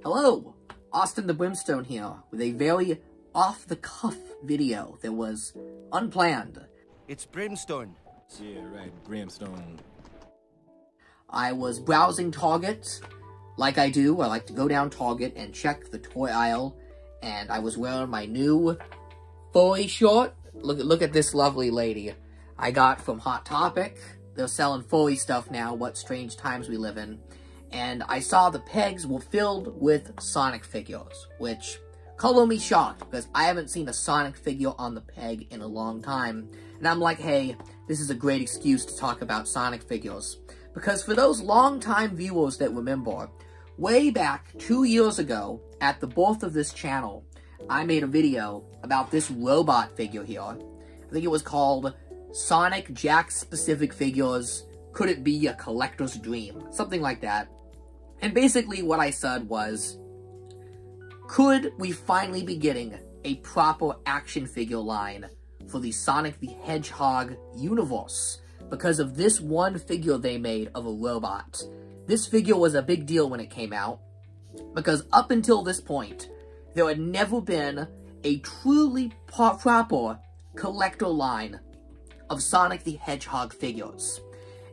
Hello, Austin the Brimstone here, with a very off-the-cuff video that was unplanned. It's Brimstone. Yeah, right, Brimstone. I was browsing Target, like I do. I like to go down Target and check the toy aisle, and I was wearing my new furry short. Look at this lovely lady I got from Hot Topic. They're selling furry stuff now, what strange times we live in. And I saw the pegs were filled with Sonic figures, which color me shocked, because I haven't seen a Sonic figure on the peg in a long time. And I'm like, hey, this is a great excuse to talk about Sonic figures. Because for those long-time viewers that remember, way back 2 years ago, at the birth of this channel, I made a video about this robot figure here. I think it was called Sonic Jakks Pacific Figures. Could it be a collector's dream? Something like that. And basically what I said was, could we finally be getting a proper action figure line for the Sonic the Hedgehog universe because of this one figure they made of a robot? This figure was a big deal when it came out, because up until this point, there had never been a truly proper collector line of Sonic the Hedgehog figures.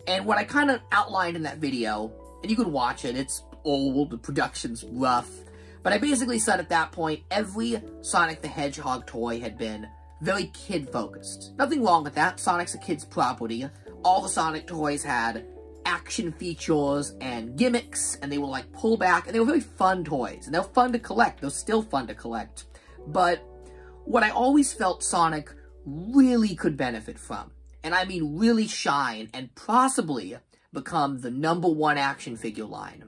And what I kind of outlined in that video, and you can watch it, it's old, the production's rough, but I basically said at that point, every Sonic the Hedgehog toy had been very kid-focused. Nothing wrong with that. Sonic's a kid's property. All the Sonic toys had action features and gimmicks, and they were like pullback, and they were very fun toys, and they're fun to collect. They're still fun to collect. But what I always felt Sonic really could benefit from, and I mean really shine and possibly become the #1 action figure line,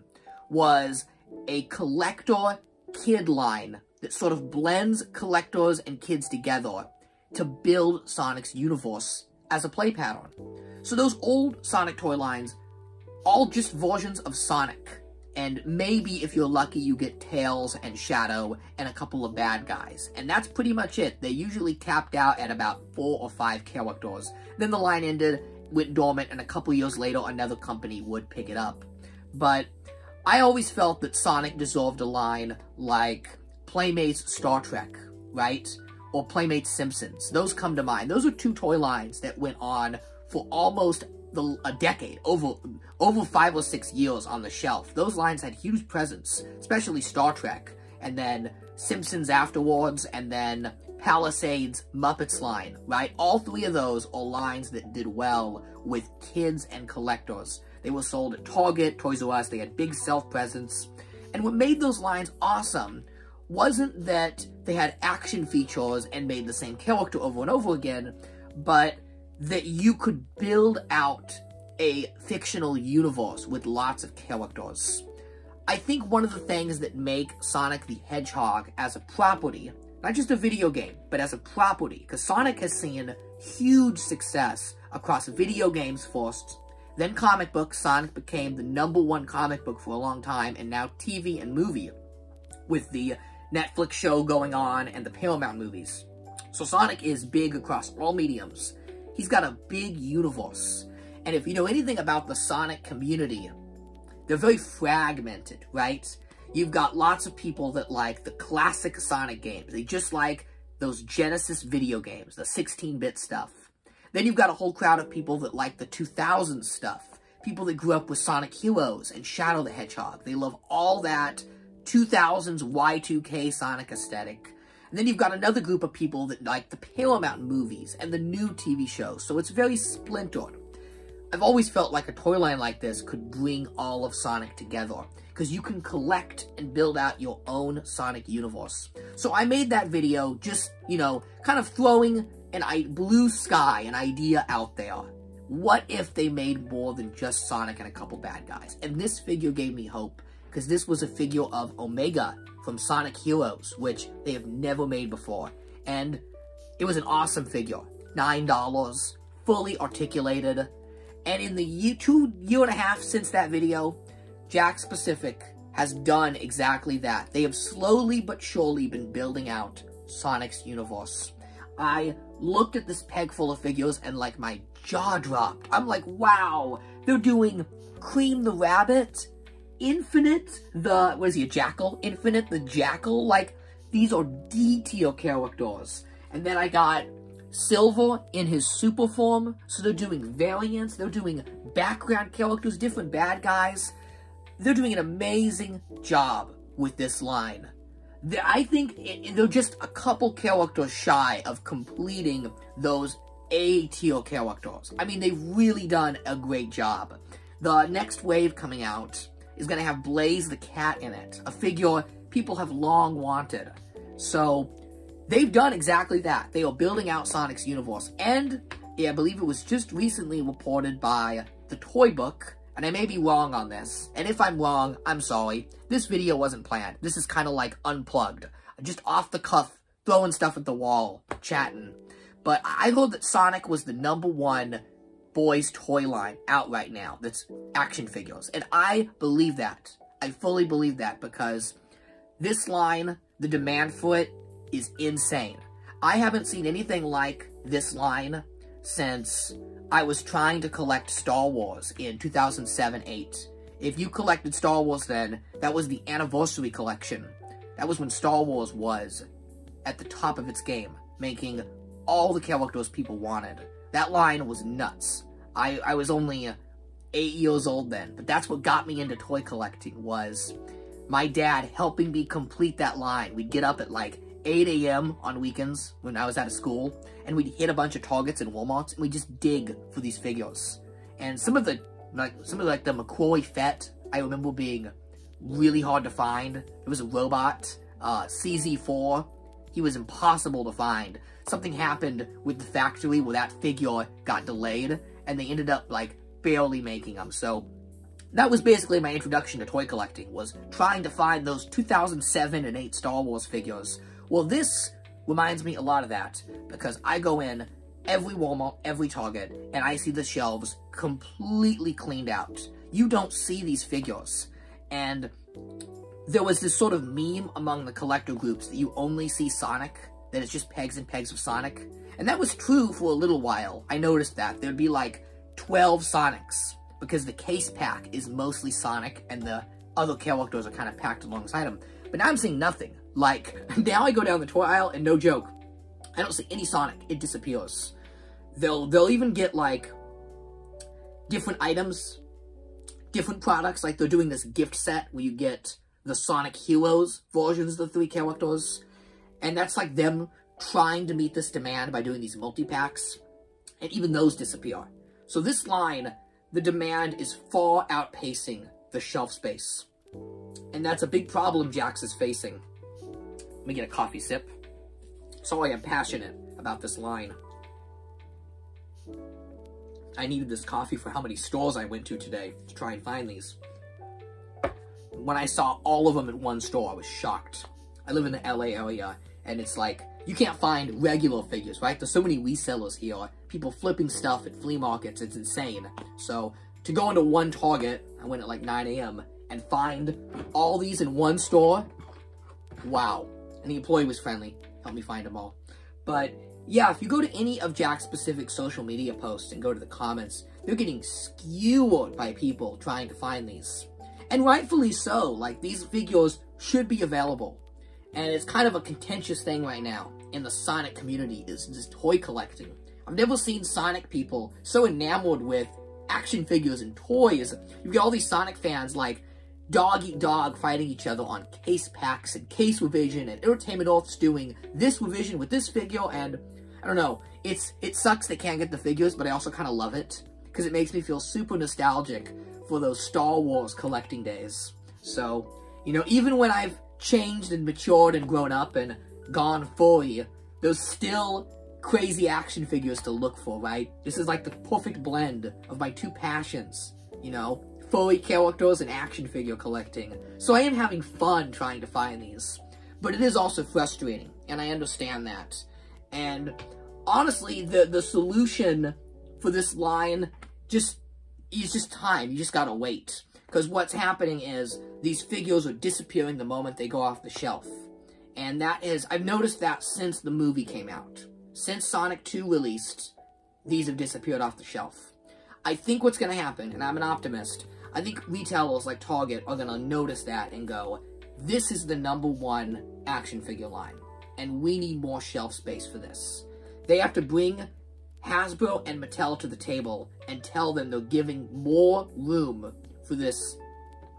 was a collector kid line that sort of blends collectors and kids together to build Sonic's universe as a play pattern. So those old Sonic toy lines, all just versions of Sonic, and maybe if you're lucky you get Tails and Shadow and a couple of bad guys, and that's pretty much it. They usually capped out at about 4 or 5 characters. Then the line ended, went dormant, and a couple years later another company would pick it up. But I always felt that Sonic deserved a line like Playmates Star Trek, right? Or Playmates Simpsons. Those come to mind. Those are 2 toy lines that went on for almost a decade, over 5 or 6 years on the shelf. Those lines had huge presence, especially Star Trek, and then Simpsons afterwards, and then Palisades Muppets line, right? All 3 of those are lines that did well with kids and collectors. They were sold at Target, Toys R Us, they had big self-presence. And what made those lines awesome wasn't that they had action features and made the same character over and over again, but that you could build out a fictional universe with lots of characters. I think one of the things that make Sonic the Hedgehog as a property, not just a video game, but as a property, because Sonic has seen huge success across video games first, then comic books. Sonic became the #1 comic book for a long time, and now TV and movie, with the Netflix show going on and the Paramount movies. So Sonic is big across all mediums. He's got a big universe. And if you know anything about the Sonic community, they're very fragmented, right? You've got lots of people that like the classic Sonic games. They just like those Genesis video games, the 16-bit stuff. Then you've got a whole crowd of people that like the 2000s stuff. People that grew up with Sonic Heroes and Shadow the Hedgehog. They love all that 2000s Y2K Sonic aesthetic. And then you've got another group of people that like the Paramount movies and the new TV shows. So it's very splintered. I've always felt like a toy line like this could bring all of Sonic together, because you can collect and build out your own Sonic universe. So I made that video just, you know, kind of throwing an blue sky, an idea out there. What if they made more than just Sonic and a couple bad guys? And this figure gave me hope, because this was a figure of Omega from Sonic Heroes, which they have never made before. And it was an awesome figure. $9, fully articulated. And in the year and a half since that video, Jakks Pacific has done exactly that. They have slowly but surely been building out Sonic's universe. I looked at this peg full of figures and like my jaw dropped. I'm like, wow, they're doing Cream the Rabbit Infinite, what is he, a Jackal? Infinite, the Jackal, like, these are D-tier characters. And then I got Silver in his super form, so they're doing variants, they're doing background characters, different bad guys. They're doing an amazing job with this line. I think they're just a couple characters shy of completing those A-tier characters. I mean, they've really done a great job. The next wave coming out is going to have Blaze the Cat in it, a figure people have long wanted. So, they've done exactly that. They are building out Sonic's universe. And, yeah, I believe it was just recently reported by the Toy Book, and I may be wrong on this, and if I'm wrong, I'm sorry. This video wasn't planned. This is kind of like unplugged. Just off the cuff, throwing stuff at the wall, chatting. But I heard that Sonic was the #1 boys toy line out right now that's action figures. And I believe that. I fully believe that because this line, the demand for it is insane. I haven't seen anything like this line since I was trying to collect Star Wars in 2007-8. If you collected Star Wars then, that was the anniversary collection. That was when Star Wars was at the top of its game, making all the characters people wanted. That line was nuts. I was only 8 years old then, but that's what got me into toy collecting, was my dad helping me complete that line. We'd get up at like 8 a.m. on weekends when I was out of school, and we'd hit a bunch of Targets and Walmarts, and we'd just dig for these figures. And some of the McCrory Fett, I remember being really hard to find. It was a robot, CZ4. He was impossible to find. Something happened with the factory where that figure got delayed, and they ended up, like, barely making them. So, that was basically my introduction to toy collecting, was trying to find those 2007 and 8 Star Wars figures. Well, this reminds me a lot of that, because I go in every Walmart, every Target, and I see the shelves completely cleaned out. You don't see these figures. And there was this sort of meme among the collector groups that you only see Sonic, that it's just pegs and pegs of Sonic. And that was true for a little while. I noticed that. There'd be like 12 Sonics, because the case pack is mostly Sonic, and the other characters are kind of packed alongside them. But now I'm seeing nothing. Like, now I go down the toy aisle, and no joke, I don't see any Sonic. It disappears. They'll even get, like, different items, different products. Like, they're doing this gift set where you get the Sonic Heroes versions of the 3 characters. And that's, like, them trying to meet this demand by doing these multi-packs. And even those disappear. So this line, the demand is far outpacing the shelf space. And that's a big problem Jakks is facing. Let me get a coffee sip. Sorry, I'm passionate about this line. I needed this coffee for how many stores I went to today to try and find these. When I saw all of them at one store, I was shocked. I live in the LA area, and it's like, you can't find regular figures, right? There's so many resellers here, people flipping stuff at flea markets, it's insane. So, to go into one Target, I went at like 9 a.m., and find all these in one store, wow. And the employee was friendly, helped me find them all. But, yeah, if you go to any of Jakks Pacific social media posts and go to the comments, they're getting skewered by people trying to find these. And rightfully so, like, these figures should be available. And it's kind of a contentious thing right now in the Sonic community, is just toy collecting. I've never seen Sonic people so enamored with action figures and toys. You get all these Sonic fans, like, dog eat dog fighting each other on case packs and case revision, and Entertainment Earth's doing this revision with this figure, and I don't know, it sucks they can't get the figures, but I also kind of love it, because it makes me feel super nostalgic for those Star Wars collecting days. So, you know, even when I've changed and matured and grown up and gone fully, there's still crazy action figures to look for, right? This is like the perfect blend of my two passions, you know? Furry characters and action figure collecting. So I am having fun trying to find these. But it is also frustrating, and I understand that. And honestly, the solution for this line is just time. You just gotta wait. Because what's happening is these figures are disappearing the moment they go off the shelf. And that is, I've noticed that since the movie came out. Since Sonic 2 released, these have disappeared off the shelf. I think what's gonna happen, and I'm an optimist, I think retailers like Target are gonna notice that and go, this is the #1 action figure line, and we need more shelf space for this. They have to bring Hasbro and Mattel to the table and tell them they're giving more room for this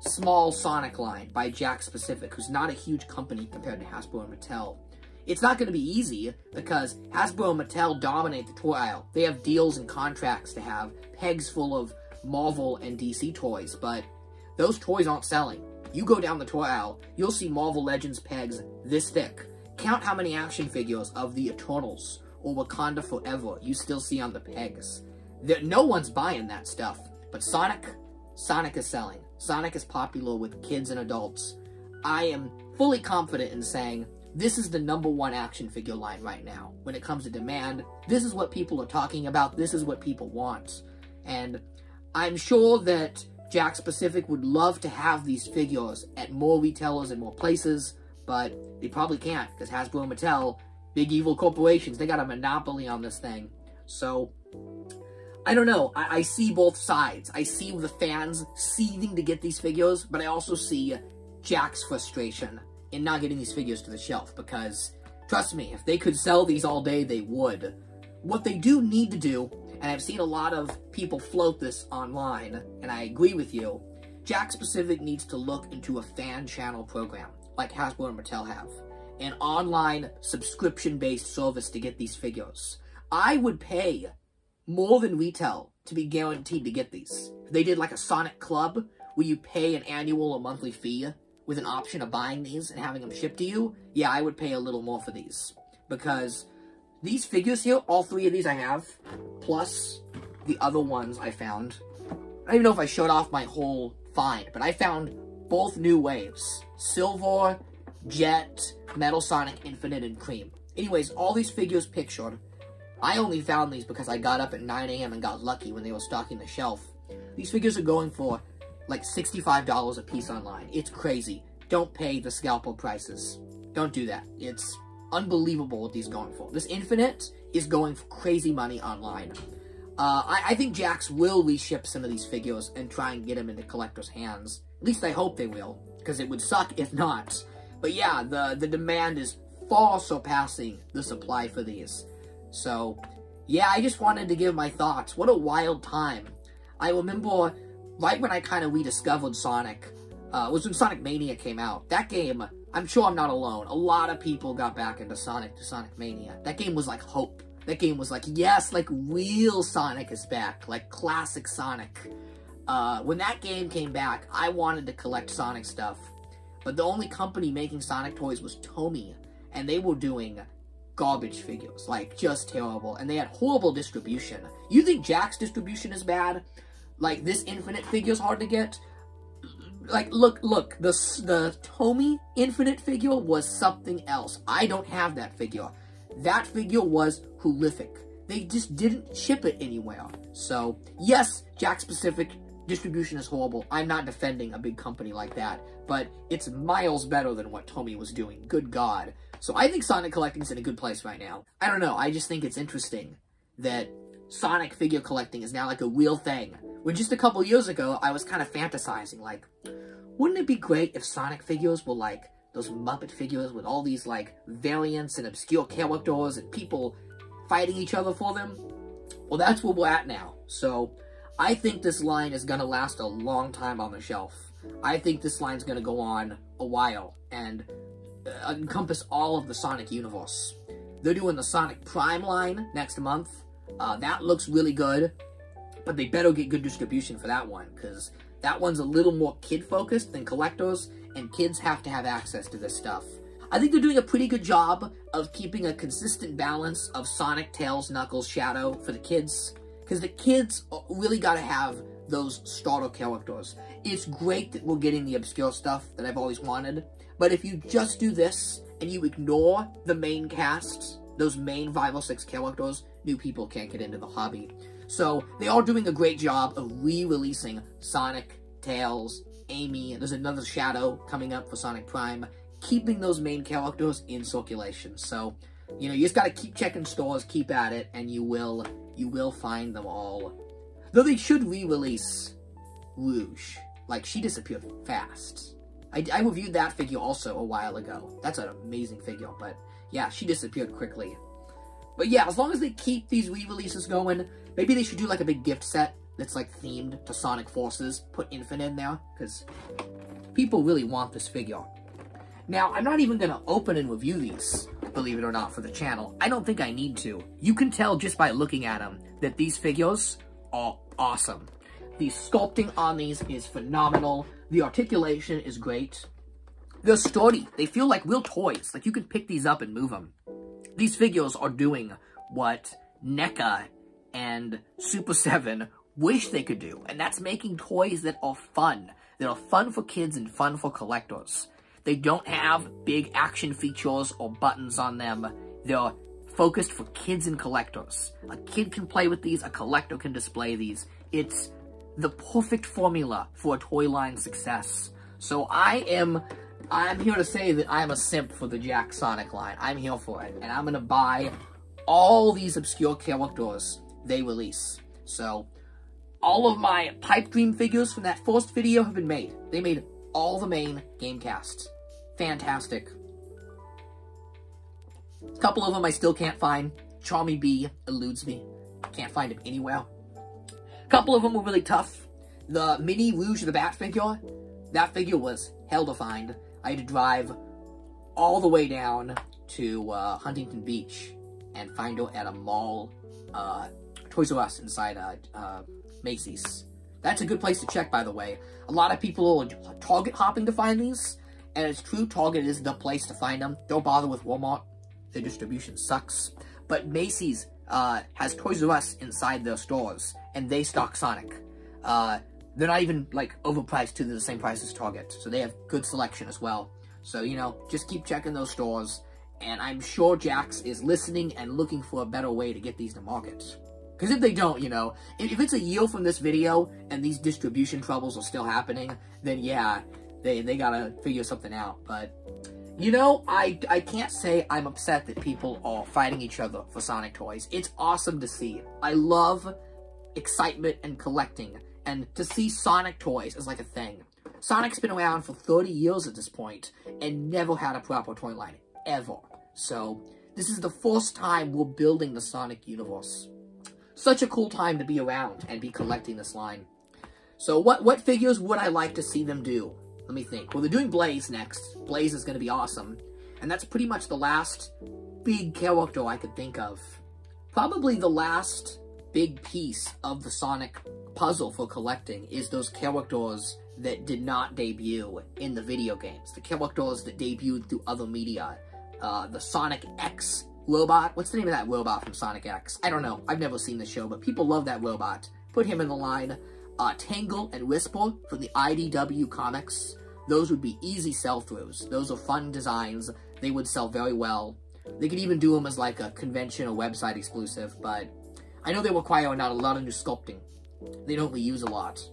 small Sonic line by Jakks Pacific, who's not a huge company compared to Hasbro and Mattel. It's not going to be easy, because Hasbro and Mattel dominate the toy aisle. They have deals and contracts to have pegs full of Marvel and DC toys, but those toys aren't selling. You go down the toy aisle, you'll see Marvel Legends pegs this thick. Count how many action figures of the Eternals or Wakanda Forever you still see on the pegs. No one's buying that stuff, but Sonic is selling. Sonic is popular with kids and adults. I am fully confident in saying this is the #1 action figure line right now. When it comes to demand, this is what people are talking about, this is what people want. And I'm sure that Jakks Pacific would love to have these figures at more retailers and more places, but they probably can't, because Hasbro and Mattel, big evil corporations, they got a monopoly on this thing. So, I don't know, I see both sides. I see the fans seething to get these figures, but I also see Jakks' frustration in not getting these figures to the shelf, because, trust me, if they could sell these all day, they would. What they do need to do, and I've seen a lot of people float this online, and I agree with you, Jakks Pacific needs to look into a fan channel program, like Hasbro and Mattel have. An online subscription-based service to get these figures. I would pay more than retail to be guaranteed to get these. If they did like a Sonic Club, where you pay an annual or monthly fee with an option of buying these and having them shipped to you, yeah, I would pay a little more for these. Because these figures here, all 3 of these I have, plus the other ones I found. I don't even know if I showed off my whole find, but I found both new waves. Silver, Jet, Metal Sonic, Infinite, and Cream. Anyways, all these figures pictured. I only found these because I got up at 9 AM and got lucky when they were stocking the shelf. These figures are going for like $65 a piece online. It's crazy. Don't pay the scalper prices. Don't do that. It's unbelievable what these are going for. This Infinite is going for crazy money online. I think Jakks will reship some of these figures and try and get them into collectors' hands. At least I hope they will, because it would suck if not. But yeah, the demand is far surpassing the supply for these. So, yeah, I just wanted to give my thoughts. What a wild time. I remember right when I kind of rediscovered Sonic, was when Sonic Mania came out. That game, I'm sure I'm not alone. A lot of people got back into Sonic Mania. That game was like hope. That game was like, yes, like real Sonic is back. Like classic Sonic. When that game came back, I wanted to collect Sonic stuff. But the only company making Sonic toys was Tomy. And they were doing garbage figures, like just terrible, and they had horrible distribution. You think Jakks distribution is bad? Like this Infinite figure's hard to get? Like look, the Tomy Infinite figure was something else. I don't have that figure. That figure was horrific. They just didn't ship it anywhere. So yes, Jakks Pacific distribution is horrible. I'm not defending a big company like that, but it's miles better than what Tomy was doing. Good God. So I think Sonic collecting's in a good place right now. I don't know, I just think it's interesting that Sonic figure collecting is now like a real thing. When just a couple years ago, I was kind of fantasizing, like, wouldn't it be great if Sonic figures were like those Muppet figures with all these like variants and obscure characters and people fighting each other for them? Well, that's where we're at now. So I think this line is gonna last a long time on the shelf. I think this line's gonna go on a while and encompass all of the Sonic universe. They're doing the Sonic Prime line next month. That looks really good, but they better get good distribution for that one, because that one's a little more kid-focused than collectors, and kids have to have access to this stuff. I think they're doing a pretty good job of keeping a consistent balance of Sonic, Tails, Knuckles, Shadow for the kids, because the kids really gotta have those starter characters. It's great that we're getting the obscure stuff that I've always wanted, but if you just do this, and you ignore the main cast, those main 5 or 6 characters, new people can't get into the hobby. So, they are doing a great job of re-releasing Sonic, Tails, Amy, there's another Shadow coming up for Sonic Prime, keeping those main characters in circulation. So, you know, you just gotta keep checking stores, keep at it, and you will find them all. Though they should re-release Rouge. Like, she disappeared fast. I reviewed that figure also a while ago. That's an amazing figure, but yeah, she disappeared quickly. But yeah, as long as they keep these re-releases going, maybe they should do like a big gift set that's like themed to Sonic Forces. Put Infant in there, because people really want this figure. Now, I'm not even going to open and review these, believe it or not, for the channel. I don't think I need to. You can tell just by looking at them that these figures are awesome. The sculpting on these is phenomenal. The articulation is great. They're sturdy. They feel like real toys. Like, you can pick these up and move them. These figures are doing what NECA and Super 7 wish they could do. And that's making toys that are fun. That are fun for kids and fun for collectors. They don't have big action features or buttons on them. They're focused for kids and collectors. A kid can play with these. A collector can display these. It's the perfect formula for a toy line success. So I'm here to say that I'm a simp for the Jakks Sonic line. I'm here for it. And I'm gonna buy all these obscure characters they release. So, all of my Pipe Dream figures from that first video have been made. They made all the main game casts. Fantastic. A couple of them I still can't find. Charmy B eludes me. Can't find him anywhere. A couple of them were really tough. The mini Rouge the Bat figure, that figure was hell to find. I had to drive all the way down to Huntington Beach and find her at a mall, Toys R Us inside Macy's. That's a good place to check, by the way. A lot of people are Target hopping to find these, and it's true, Target is the place to find them. Don't bother with Walmart. Their distribution sucks. But Macy's has Toys R Us inside their stores, and they stock Sonic. They're not even, like, overpriced to the same price as Target, so they have good selection as well. So, you know, just keep checking those stores, and I'm sure Jakks is listening and looking for a better way to get these to market. Because if they don't, you know, if it's a year from this video, and these distribution troubles are still happening, then yeah, they gotta figure something out. But, you know, I can't say I'm upset that people are fighting each other for Sonic toys. It's awesome to see. I love excitement and collecting. And to see Sonic toys is like a thing. Sonic's been around for 30 years at this point, and never had a proper toy line, ever. So, this is the first time we're building the Sonic universe. Such a cool time to be around and be collecting this line. So, what figures would I like to see them do? Let me think. Well, they're doing Blaze next. Blaze is going to be awesome. And that's pretty much the last big character I could think of. Probably the last big piece of the Sonic puzzle for collecting is those characters that did not debut in the video games. The characters that debuted through other media. The Sonic X robot. What's the name of that robot from Sonic X? I don't know. I've never seen the show, but people love that robot. Put him in the line. Tangle and Whisper from the IDW comics. Those would be easy sell-throughs. Those are fun designs. They would sell very well. They could even do them as like a convention or website exclusive, but I know they require not a lot of new sculpting. They don't reuse a lot.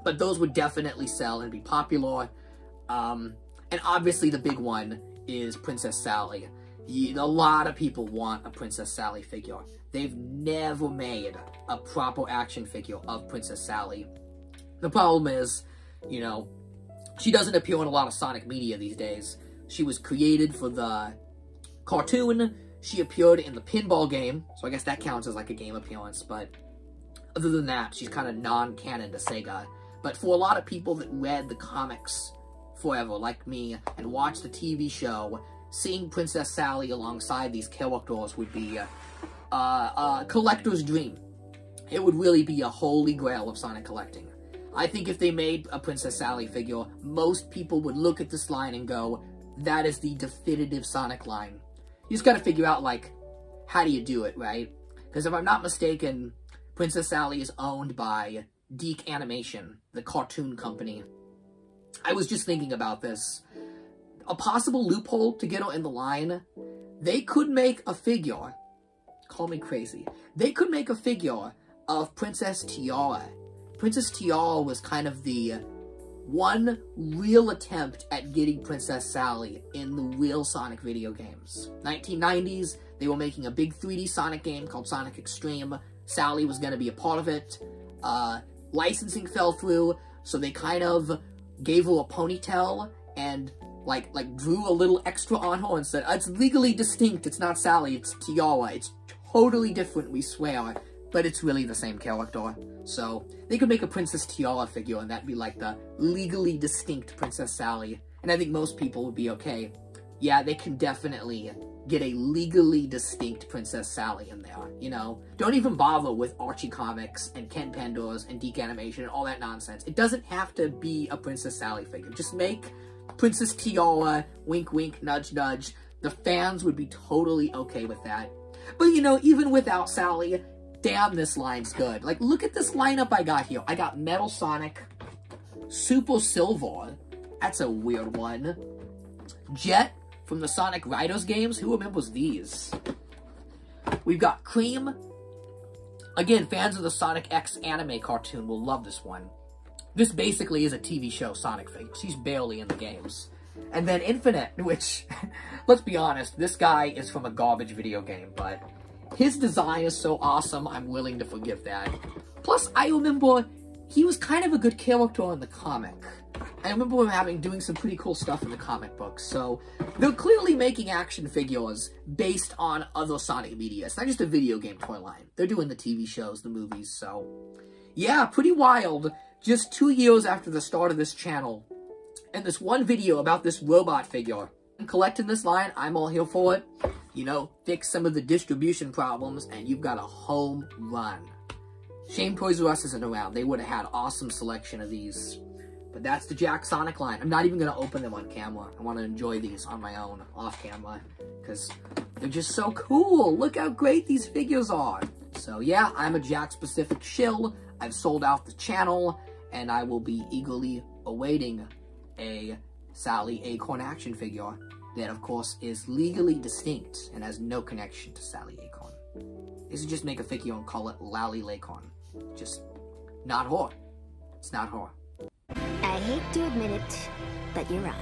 But those would definitely sell and be popular. And obviously the big one is Princess Sally. A lot of people want a Princess Sally figure. They've never made a proper action figure of Princess Sally. The problem is, you know, she doesn't appear in a lot of Sonic media these days. She was created for the cartoon. She appeared in the pinball game, so I guess that counts as like a game appearance, but other than that, she's kind of non-canon to Sega. But for a lot of people that read the comics forever, like me, and watched the TV show, seeing Princess Sally alongside these characters would be a collector's dream. It would really be a holy grail of Sonic collecting. I think if they made a Princess Sally figure, most people would look at this line and go, that is the definitive Sonic line. You just gotta figure out, like, how do you do it, right? Because if I'm not mistaken, Princess Sally is owned by Deke Animation, the cartoon company. I was just thinking about this. A possible loophole to get her in the line, they could make a figure, call me crazy, they could make a figure of Princess Tiara. Princess Tiara was kind of the one real attempt at getting Princess Sally in the real Sonic video games. 1990s, they were making a big 3D Sonic game called Sonic Extreme. Sally was going to be a part of it. Licensing fell through, So they kind of gave her a ponytail and like drew a little extra on her and said, it's legally distinct, it's not Sally, it's Tiara, it's totally different, we swear, but it's really the same character. So they could make a Princess Tiara figure and that'd be like the legally distinct Princess Sally, and I think most people would be okay. Yeah, they can definitely get a legally distinct Princess Sally in there, you know? Don't even bother with Archie Comics and Ken Pandora's and Deke Animation and all that nonsense. It doesn't have to be a Princess Sally figure. Just make Princess Tiara, wink wink, nudge nudge. The fans would be totally okay with that. But you know, even without Sally, damn, this line's good. Like, look at this lineup I got here. I got Metal Sonic, Super Silver, that's a weird one, Jet from the Sonic Riders games, who remembers these? We've got Cream. Again, fans of the Sonic X anime cartoon will love this one. This basically is a TV show Sonic figure. He's barely in the games. And then Infinite, which, let's be honest, this guy is from a garbage video game, but his design is so awesome, I'm willing to forgive that. Plus, I remember he was kind of a good character in the comic. I remember him doing some pretty cool stuff in the comic books, so they're clearly making action figures based on other Sonic media. It's not just a video game toy line. They're doing the TV shows, the movies, so yeah, pretty wild. Just 2 years after the start of this channel, and this one video about this robot figure. I'm collecting this line, I'm all here for it. You know, fix some of the distribution problems, and you've got a home run. Shame Toys R Us isn't around. They would have had awesome selection of these. But that's the Jakks Sonic line. I'm not even going to open them on camera. I want to enjoy these on my own, off camera, because they're just so cool. Look how great these figures are. So yeah, I'm a Jakks Pacific shill. I've sold out the channel, and I will be eagerly awaiting a Sally Acorn action figure that, of course, is legally distinct and has no connection to Sally Acorn. This is just make a figure and call it Lally Lacorn. Just not her. It's not her. I hate to admit it, but you're right.